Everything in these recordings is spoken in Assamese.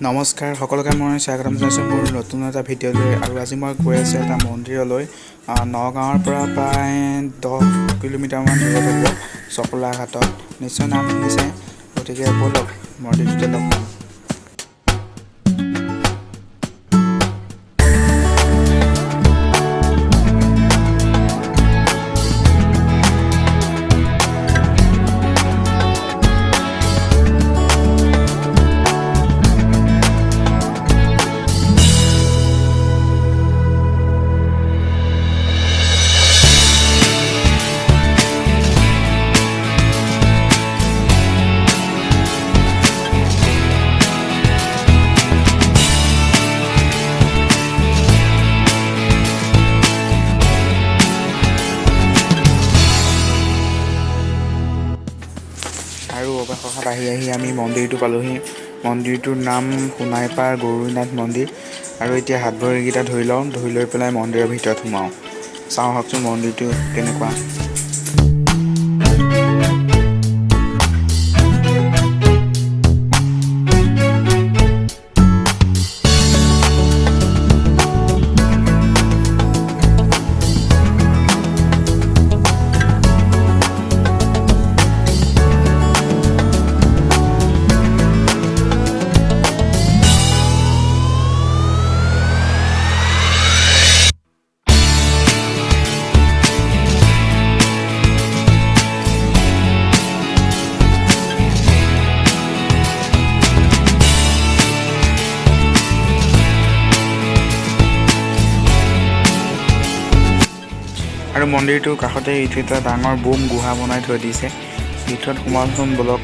নমস্কাৰ সকলোকে মই স্বাগতম জনাইছোঁ মোৰ নতুন এটা ভিডিঅ'লৈ। আৰু আজি মই গৈ আছোঁ এটা মন্দিৰলৈ। নগাঁৱৰ পৰা প্ৰায় 10 কিলোমিটাৰমান দূৰত হ'ব, চকলাঘাটত। নিশ্চয় নাম শুনিছে, গতিকে ব'লক মন্দিৰটোতে লগ পাম। আৰু অৱশেষত আহি আমি মন্দিৰটো পালোহি। মন্দিৰটোৰ নাম সোণাইপাৰ গৌৰীনাথ মন্দিৰ। আৰু এতিয়া হাত ভৰিকেইটা ধুই লওঁ, ধুই লৈ পেলাই মন্দিৰৰ ভিতৰত সোমাওঁ। চাওঁ আহকচোন মন্দিৰটো কেনেকুৱা। আৰু মন্দিৰটোৰ কাষতে এইটো এটা ডাঙৰ বোম গুহা বনাই থৈ দিছে। ভিতৰত সোমাওচোন বলক।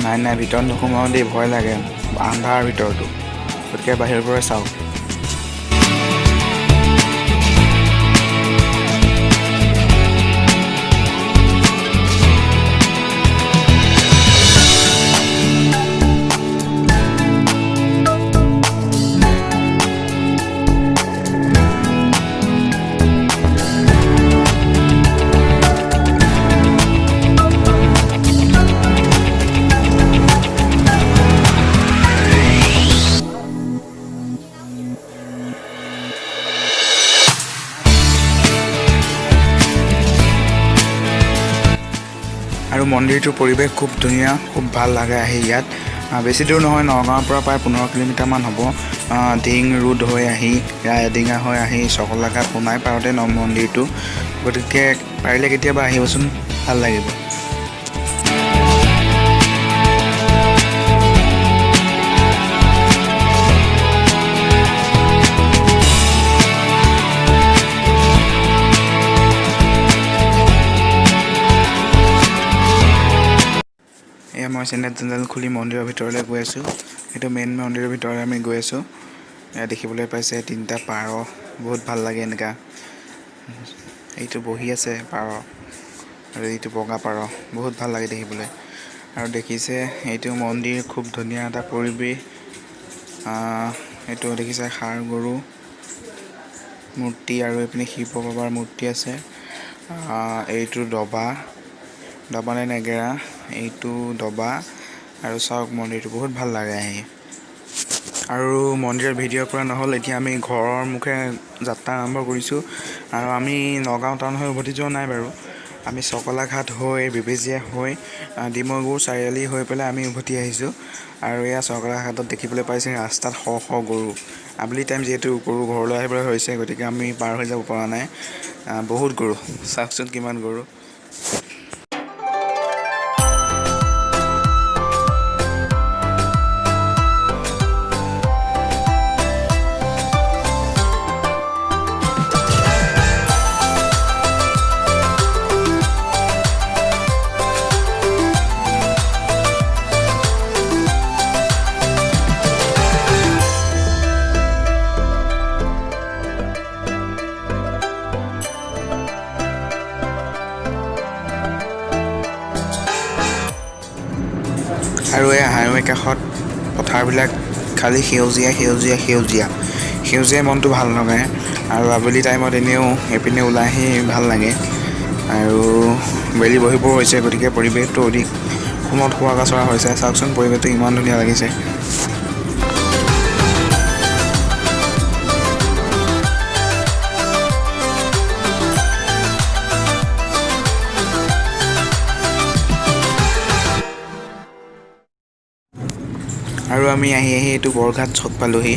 নাই ভিতৰত নোসোমাওঁ দেই, ভয় লাগে আন্ধাৰ ভিতৰতো, গতিকে বাহিৰৰ পৰাই চাওক। আৰু মন্দিৰটোৰ পৰিৱেশ খুব ধুনীয়া, খুব ভাল লাগে আহি ইয়াত। বেছি দূৰ নহয়, নগাঁৱৰ পৰা প্ৰায় 15 কিলোমিটাৰমান হ'ব। দিং ৰোড হৈ আহি, ৰায়দিঙা হৈ আহি চকলাঘাট সোণাইপাৰতে মন্দিৰটো। গতিকে পাৰিলে কেতিয়াবা আহিবচোন, ভাল লাগিব। এয়া মই চেনেল খুলি মন্দিৰৰ ভিতৰলৈ গৈ আছোঁ। এইটো মেইন মন্দিৰৰ ভিতৰলৈ আমি গৈ আছোঁ। এয়া দেখিবলৈ পাইছে 3টা পাৰ, বহুত ভাল লাগে এনেকুৱা। এইটো বহি আছে পাৰ, আৰু এইটো বগা পাৰ, বহুত ভাল লাগে দেখিবলৈ। আৰু দেখিছে এইটো মন্দিৰ, খুব ধুনীয়া এটা পৰিৱেশ। এইটো দেখিছে ষাঁড় গৰু মূৰ্তি, আৰু এইপিনে শিৱ বাবাৰ মূৰ্তি আছে। এইটো দবা নে নেগেৰা, এইটো দবা। আৰু চাওক মন্দিৰটো বহুত ভাল লাগে আহি। আৰু মন্দিৰৰ ভিডিঅ' কৰা নহ'ল, এতিয়া আমি ঘৰৰ মুখে যাত্ৰা আৰম্ভ কৰিছোঁ। আৰু আমি নগাঁও টাউন হৈ উভতি যোৱা নাই বাৰু, আমি চকলাঘাট হৈ, বেবেজীয়া হৈ, ডিমৈগড় চাৰিআলি হৈ পেলাই আমি উভতি আহিছোঁ। আৰু এয়া চকলাঘাটত দেখিবলৈ পাইছে ৰাস্তাত শ গৰু। আবেলি টাইম যিহেতু গৰু ঘৰলৈ আহিবলৈ হৈছে, গতিকে আমি পাৰ হৈ যাব পৰা নাই। বহুত গৰু, চাওকচোন কিমান গৰু। আৰু এই হাইৱে কাষত পথাৰবিলাক খালি সেউজীয়া মনটো ভাল লগায়। আৰু আবেলি টাইমত এনেও এইপিনে ওলাই আহি ভাল লাগে। আৰু বেলি বহিব হৈছে, গতিকে পৰিৱেশটো অধিক সমত শুৱা চৰা হৈছে। চাওকচোন পৰিৱেশটো ইমান ধুনীয়া লাগিছে। আৰু আমি আহি এইটো বৰঘাট চক পালোহি।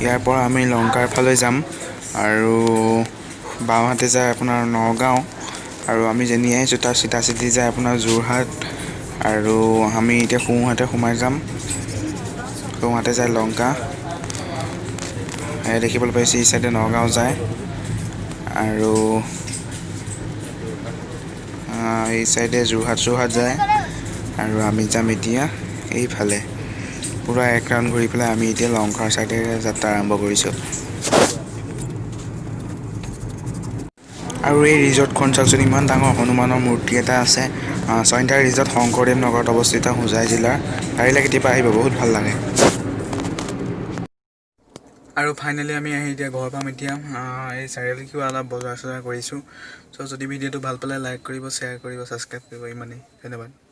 ইয়াৰ পৰা আমি লংকাৰ ফালে যাম আৰু বাওঁহাতে যায় আপোনাৰ নগাঁও আৰু আমি যেনি আহিছোঁ তাৰ চিধা চিধি যায় আপোনাৰ যোৰহাট আৰু আমি এতিয়া সোঁহাতে সোমাই যাম। সোঁহাতে যায় লংকা। দেখিবলৈ পাইছে এই চাইডে নগাঁও যায় আৰু এই চাইডে যোৰহাট যায় আৰু আমি যাম এতিয়া এইফালে পুৰা এক ৰাউণ্ড ঘূৰি পেলাই আমি এতিয়া লংকাৰ চাইডে যাত্ৰা আৰম্ভ কৰিছোঁ। আৰু এই ৰিজৰ্টখন চাওকচোন, ইমান ডাঙৰ হনুমানৰ মূৰ্তি এটা আছে। ছয়নকাৰী ৰিজৰ্ট শংকৰদেৱ নগৰত অৱস্থিত হোজাই জিলাৰ। পাৰিলে কেতিয়াবা আহিব, বহুত ভাল লাগে। আৰু ফাইনেলি আমি এতিয়া ঘৰ পাম। এতিয়া এই চাৰিআলিত কিবা অলপ বজাৰ চজাৰ কৰিছোঁ। চ' যদি ভিডিঅ'টো ভাল পালে লাইক কৰিব, শ্বেয়াৰ কৰিব, ছাবস্ক্ৰাইব কৰিব। ইমানেই, ধন্যবাদ।